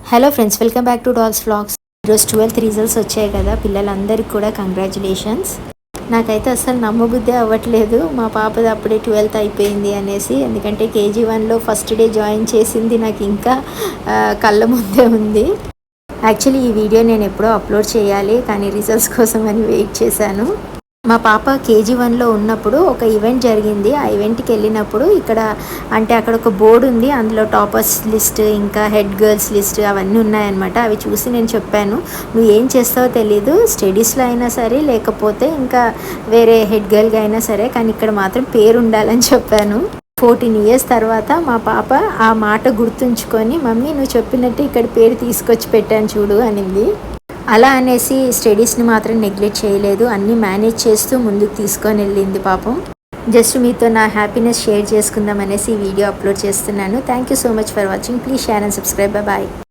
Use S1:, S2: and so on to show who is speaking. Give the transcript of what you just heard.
S1: Hello friends, welcome back to dolls vlogs. ఈరోజు 12th results వచ్చాయి కదా, పిల్లలందరికీ కూడా కంగ్రాచులేషన్స్. నాకైతే అసలు నమ్మబుద్ధే అవ్వట్లేదు మా పాపది అప్పుడే 12th అయిపోయింది అనేసి. ఎందుకంటే KG1లో ఫస్ట్ డే జాయిన్ చేసింది నాకు ఇంకా కళ్ళ ముందే ఉంది. యాక్చువల్లీ ఈ వీడియో నేను ఎప్పుడో అప్లోడ్ చేయాలి, కానీ రిజల్ట్స్ కోసం అని వెయిట్ చేశాను. మా పాప KG1లో ఉన్నప్పుడు ఒక ఈవెంట్ జరిగింది. ఆ ఈవెంట్కి వెళ్ళినప్పుడు అక్కడ ఒక బోర్డు ఉంది, అందులో టాపర్స్ లిస్ట్ ఇంకా హెడ్ గర్ల్స్ లిస్ట్ అవన్నీ ఉన్నాయన్నమాట. అవి చూసి నేను చెప్పాను, నువ్వు ఏం చేస్తావో తెలీదు, స్టడీస్లో అయినా సరే లేకపోతే ఇంకా వేరే హెడ్ గర్ల్గా అయినా సరే, కానీ ఇక్కడ మాత్రం పేరు ఉండాలని చెప్పాను. 14 years తర్వాత మా పాప ఆ మాట గుర్తుంచుకొని, మమ్మీ నువ్వు చెప్పినట్టు ఇక్కడ పేరు తీసుకొచ్చి పెట్టాను చూడు అనింది. అలా అనేసి స్టడీస్ని మాత్రం నెగ్లెక్ట్ చేయలేదు, అన్నీ మేనేజ్ చేస్తూ ముందుకు తీసుకొని వెళ్ళింది పాపం. జస్ట్ మీతో నా హ్యాపీనెస్ షేర్ చేసుకుందాం అనేసి ఈ వీడియో అప్లోడ్ చేస్తున్నాను. Thank you so much for watching. Please share and subscribe. Bye.